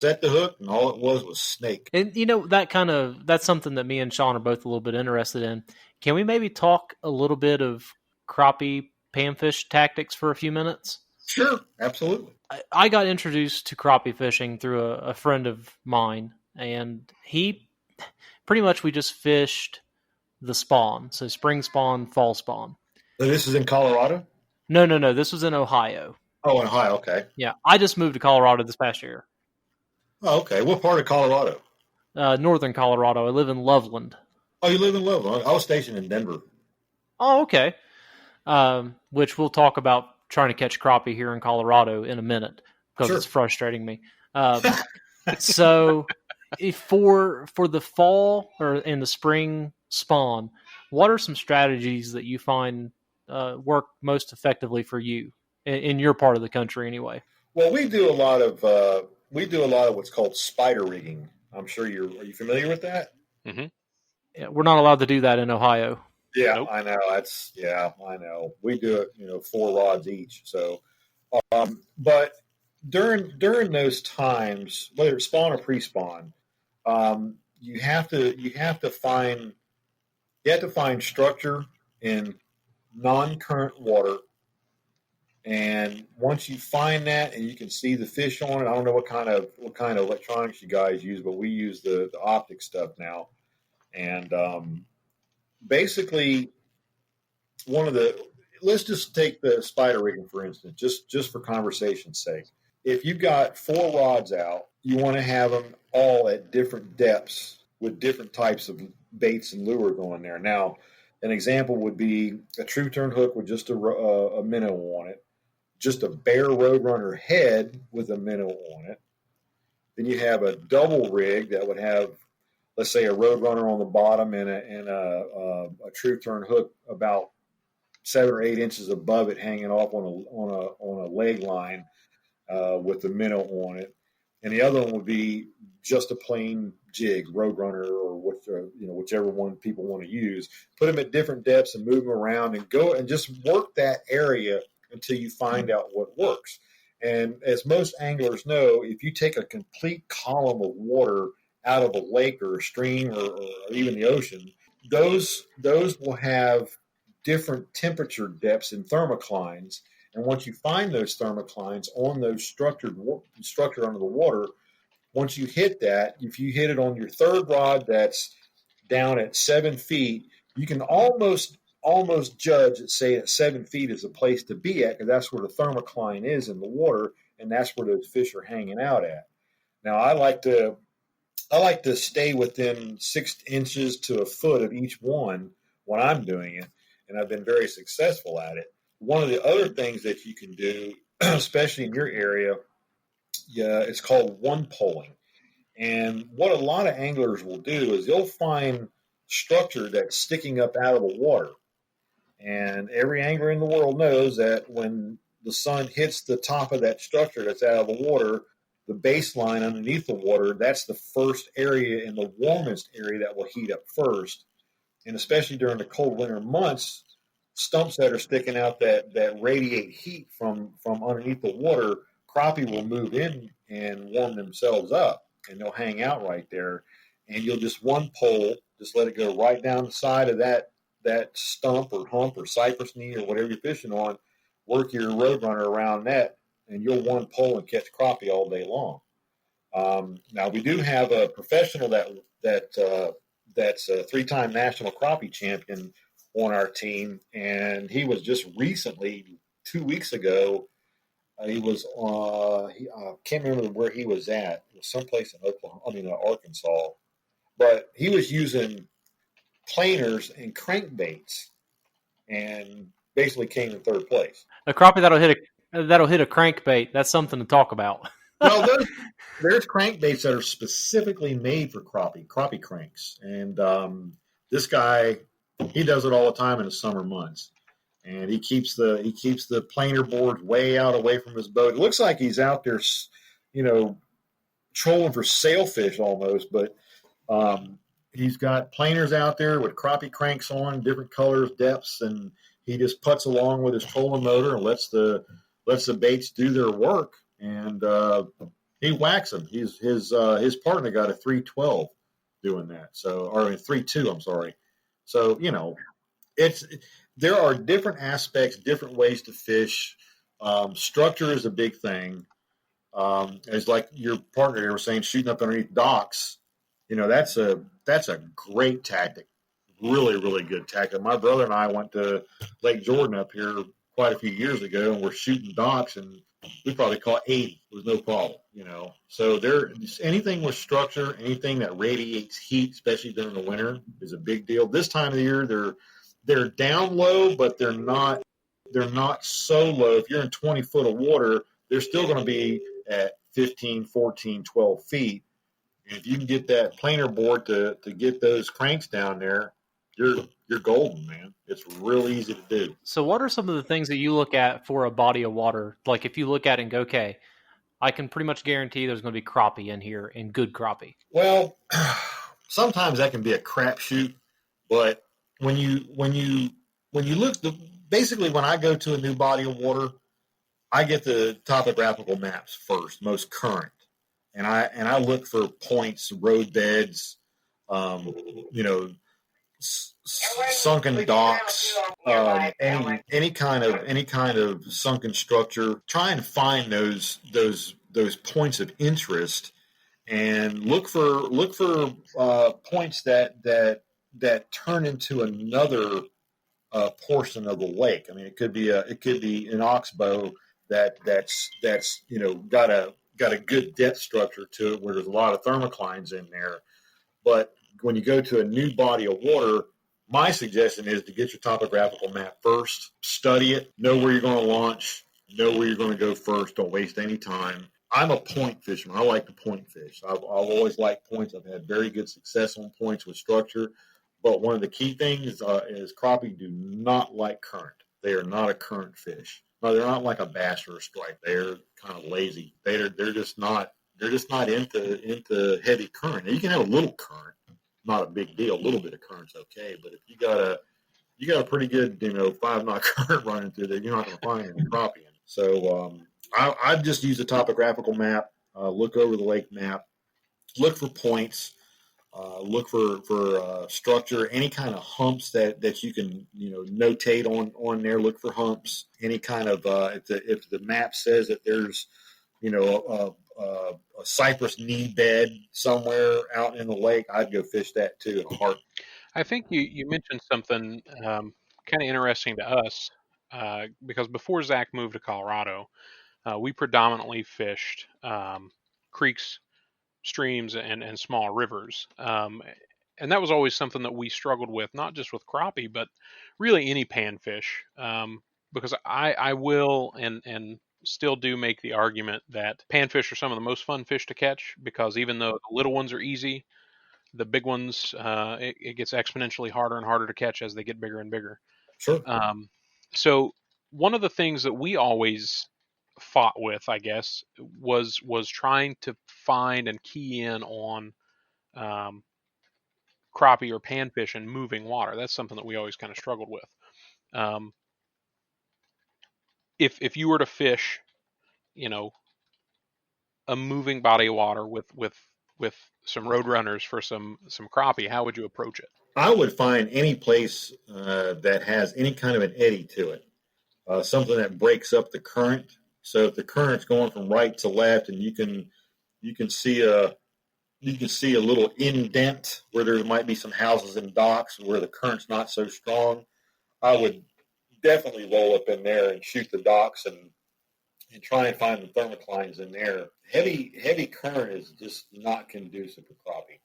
set the hook, and all it was snake. And that's something that me and Sean are both a little bit interested in. Can we maybe talk a little bit of crappie panfish tactics for a few minutes? Sure, absolutely. I got introduced to crappie fishing through a friend of mine, and he pretty much, we just fished the spawn. So spring spawn, fall spawn. So this is in Colorado? No. This was in Ohio. Oh, in Ohio, okay. Yeah, I just moved to Colorado this past year. Oh, okay. What part of Colorado? Northern Colorado. I live in Loveland. Oh, you live in Loveland. I was stationed in Denver. Oh, okay. Which we'll talk about trying to catch crappie here in Colorado in a minute because It's frustrating me. So for the fall or in the spring spawn, what are some strategies that you find work most effectively for you in your part of the country anyway? Well, we do a lot of what's called spider rigging. I'm sure are you familiar with that? Mm-hmm. Yeah, we're not allowed to do that in Ohio. Yeah, nope. I know. I know. We do it, 4 rods each. So, but during those times, whether it's spawn or pre-spawn, you have to find structure in non-current water. And once you find that, and you can see the fish on it, I don't know what kind of electronics you guys use, but we use the optic stuff now. And basically, let's just take the spider rigging for instance, just for conversation's sake. If you've got 4 rods out, you want to have them all at different depths with different types of baits and lures on there. Now, an example would be a true turn hook with just a minnow on it, just a bare RoadRunner head with a minnow on it. Then you have a double rig that would have, let's say, a RoadRunner on the bottom and a true turn hook about 7 or 8 inches above it, hanging off on a leg line with the minnow on it. And the other one would be just a plain jig, RoadRunner, or whichever one people want to use. Put them at different depths and move them around and go and just work that area until you find out what works. And as most anglers know, if you take a complete column of water out of a lake or a stream or even the ocean, those will have different temperature depths in thermoclines. And once you find those thermoclines on those structure under the water, once you hit that, if you hit it on your 3rd rod that's down at 7 feet, you can almost judge that, say, at 7 feet is a place to be at, because that's where the thermocline is in the water, and that's where those fish are hanging out at. Now, I like to stay within 6 inches to a foot of each one when I'm doing it, and I've been very successful at it. One of the other things that you can do, especially in your area, it's called one-poling. And what a lot of anglers will do is they'll find structure that's sticking up out of the water. And every angler in the world knows that when the sun hits the top of that structure that's out of the water, the baseline underneath the water, that's the first area and the warmest area that will heat up first. And especially during the cold winter months, stumps that are sticking out that radiate heat from underneath the water, crappie will move in and warm themselves up, and they'll hang out right there. And you'll just one pole, just let it go right down the side of that stump or hump or cypress knee or whatever you're fishing on, work your RoadRunner around that, and you'll one pole and catch crappie all day long. Now, we do have a professional that's a 3-time national crappie champion on our team, and he was just recently, 2 weeks ago, he was I can't remember where he was at. It was someplace in Arkansas, but he was using planers and crankbaits, and basically came in 3rd place. A crappie that'll hit a crankbait. That's something to talk about. Well, there's crankbaits that are specifically made for crappie cranks, and this guy, he does it all the time in the summer months, and he keeps the planer boards way out away from his boat. It looks like he's out there, trolling for sailfish almost, but he's got planers out there with crappie cranks on, different colors, depths, and he just putts along with his trolling motor and lets the baits do their work. And he whacks them. His partner got a 312 doing that. So, or a 3.2. I'm sorry. So there are different aspects, different ways to fish. Structure is a big thing. It's like your partner here was saying, shooting up underneath docks. That's a great tactic. Really, really good tactic. My brother and I went to Lake Jordan up here quite a few years ago, and we're shooting docks, and we probably caught 80. It was no problem, So anything with structure, anything that radiates heat, especially during the winter, is a big deal. This time of the year, they're down low, but they're not so low. If you're in 20 foot of water, they're still going to be at 15, 14, 12 feet. And if you can get that planer board to get those cranks down there, you're golden, man. It's real easy to do. So what are some of the things that you look at for a body of water? Like if you look at it and go, okay, I can pretty much guarantee there's going to be crappie in here, and good crappie. Well, sometimes that can be a crapshoot, but when you look, basically when I go to a new body of water, I get the topographical maps first, most current, and I look for points, road beds, sunken docks, any kind of sunken structure. Try and find those points of interest, and look for points that turn into another portion of the lake. I mean, it could be an oxbow that's got a good depth structure to it, where there's a lot of thermoclines in there. But when you go to a new body of water, my suggestion is to get your topographical map first, study it, know where you're going to launch, know where you're going to go first. Don't waste any time. I'm a point fisherman. I like to point fish. I've always liked points. I've had very good success on points with structure. But one of the key things is crappie do not like current. They are not a current fish. No, they're not like a bass or a strike. They're kind of lazy. They're just not into heavy current. Now, you can have a little current, not a big deal. A little bit of current's okay. But if you got a pretty good 5-knot current running through there, you're not going to find any crappie in it. So I just use a topographical map. Look over the lake map. Look for points. Look for structure, any kind of humps that you can notate on there. Look for humps. Any kind of if the map says that there's a cypress knee bed somewhere out in the lake, I'd go fish that too in a heart. I think you mentioned something kind of interesting to us because before Zach moved to Colorado, we predominantly fished creeks, streams, and small rivers. And that was always something that we struggled with, not just with crappie, but really any panfish. Because I will and still do make the argument that panfish are some of the most fun fish to catch, because even though the little ones are easy, the big ones, it gets exponentially harder and harder to catch as they get bigger and bigger. Sure. So one of the things that we always fought with, I guess, was trying to find and key in on crappie or panfish in moving water. That's something that we always kind of struggled with. If you were to fish, a moving body of water with some RoadRunners for some crappie, how would you approach it? I would find any place that has any kind of an eddy to it, something that breaks up the current. So if the current's going from right to left, and you can see a little indent where there might be some houses and docks where the current's not so strong, I would definitely roll up in there and shoot the docks and try and find the thermoclines in there. Heavy current is just not conducive to crappie.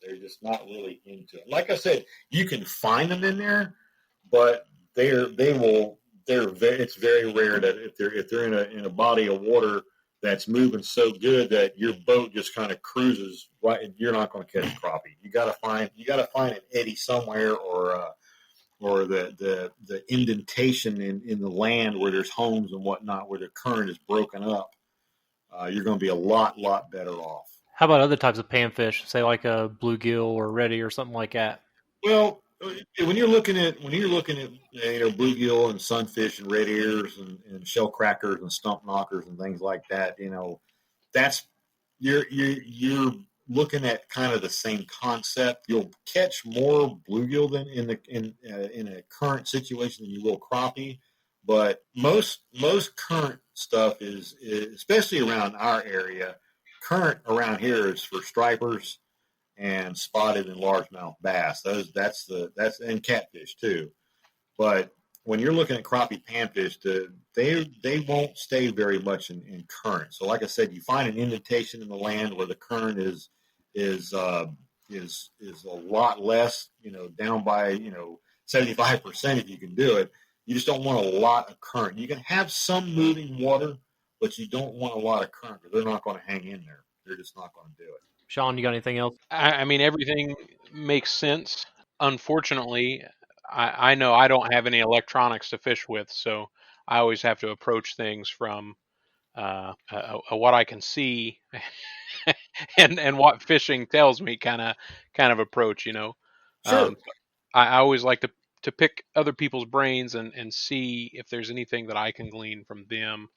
They're just not really into it. Like I said, you can find them in there, but it's very rare that if they're in a body of water that's moving so good that your boat just kind of cruises right, and you're not going to catch crappie. You got to find an eddy somewhere, or the indentation in the land where there's homes and whatnot, where the current is broken up. You're going to be a lot better off. How about other types of panfish, say like a bluegill or reddy or something like that? Well, when you're looking at bluegill and sunfish and red ears and shell crackers and stump knockers and things like that, that's you're looking at kind of the same concept. You'll catch more bluegill than in a current situation than you will crappie, but most current stuff is especially around our area. Current around here is for stripers and spotted and largemouth bass. That's and catfish too. But when you're looking at crappie panfish, they won't stay very much in current. So, like I said, you find an indentation in the land where the current is a lot less, down by 75% if you can do it. You just don't want a lot of current. You can have some moving water, but you don't want a lot of current because they're not going to hang in there. They're just not going to do it. Sean, you got anything else? I mean, everything makes sense. Unfortunately, I know I don't have any electronics to fish with, so I always have to approach things from what I can see and what fishing tells me kind of approach. Sure. I always like to pick other people's brains and see if there's anything that I can glean from them.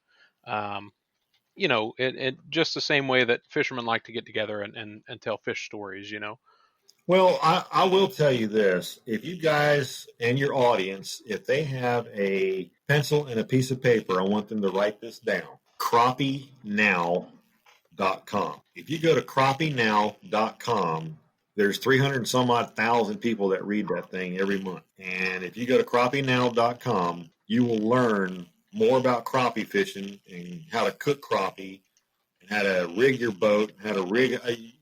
It just the same way that fishermen like to get together and tell fish stories. Well, I will tell you this. If you guys and your audience, if they have a pencil and a piece of paper, I want them to write this down. crappienow.com. If you go to crappienow.com, there's 300 and some odd thousand people that read that thing every month. And if you go to crappienow.com, you will learn more about crappie fishing and how to cook crappie and how to rig your boat,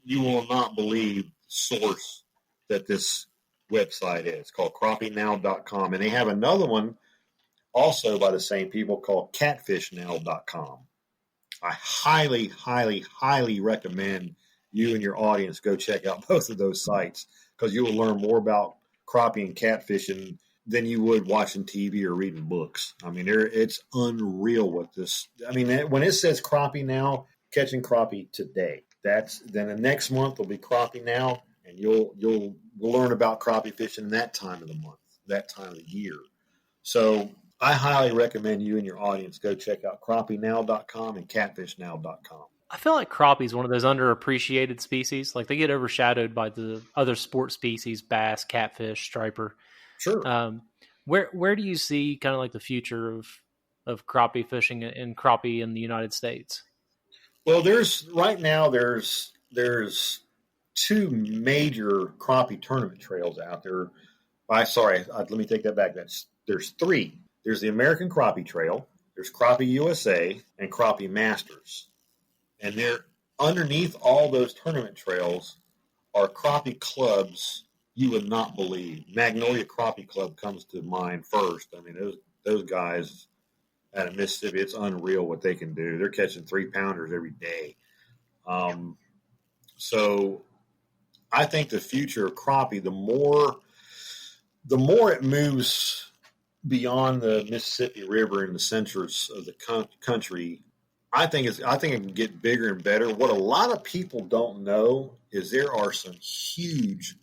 you will not believe source that this website is. It's called crappienow.com, and they have another one also by the same people called catfishnow.com. I highly, highly, highly recommend you and your audience go check out both of those sites because you will learn more about crappie and catfishing than you would watching TV or reading books. I mean, it's unreal what this. I mean, when it says crappie now, catching crappie today. Then the next month will be crappie now, and you'll learn about crappie fishing that time of the month, that time of the year. So I highly recommend you and your audience go check out crappienow.com and catfishnow.com. I feel like crappie is one of those underappreciated species. Like they get overshadowed by the other sport species, bass, catfish, striper. Sure. Where do you see kind of like the future of crappie fishing and crappie in the United States? Well, there's two major crappie tournament trails out there. Let me take that back. There's three. There's the American Crappie Trail, there's Crappie USA, and Crappie Masters. And they're underneath all those tournament trails are crappie clubs you would not believe. Magnolia Crappie Club comes to mind first. I mean, those guys out of Mississippi, it's unreal what they can do. They're catching 3-pounders every day. So I think the future of crappie, the more it moves beyond the Mississippi River in the centers of the country, I think it can get bigger and better. What a lot of people don't know is there are some huge,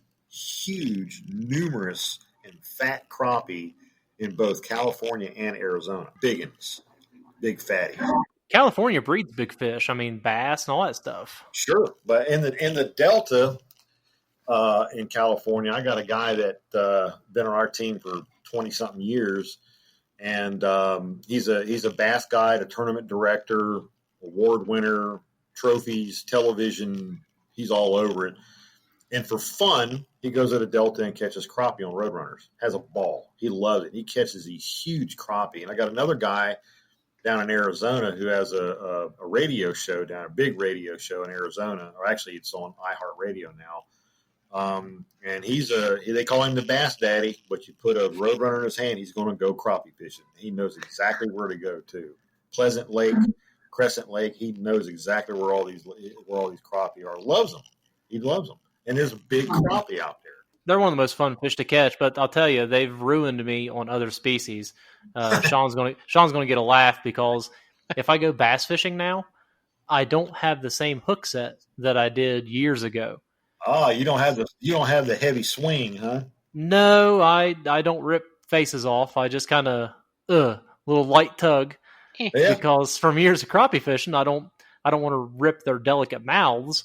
numerous, and fat crappie in both California and Arizona. Big ones, big fatties. California breeds big fish. I mean, bass and all that stuff. Sure, but in the Delta in California, I got a guy that been on our team for 20-something years, and he's a bass guide, a tournament director, award winner, trophies, television. He's all over it. And for fun, he goes to the Delta and catches crappie on RoadRunners. Has a ball. He loves it. He catches these huge crappie. And I got another guy down in Arizona who has a radio show a big radio show in Arizona, or actually it's on iHeartRadio now. And they call him the Bass Daddy, but you put a RoadRunner in his hand, he's going to go crappie fishing. He knows exactly where to go to. Pleasant Lake, Crescent Lake, he knows exactly where all these crappie are. Loves them. He loves them. And there's a big crappie out there. They're one of the most fun fish to catch, but I'll tell you, they've ruined me on other species. Sean's going to get a laugh because if I go bass fishing now, I don't have the same hook set that I did years ago. Oh, you don't have the heavy swing, huh? No, I don't rip faces off. I just kind of little light tug because from years of crappie fishing, I don't I don't want to rip their delicate mouths.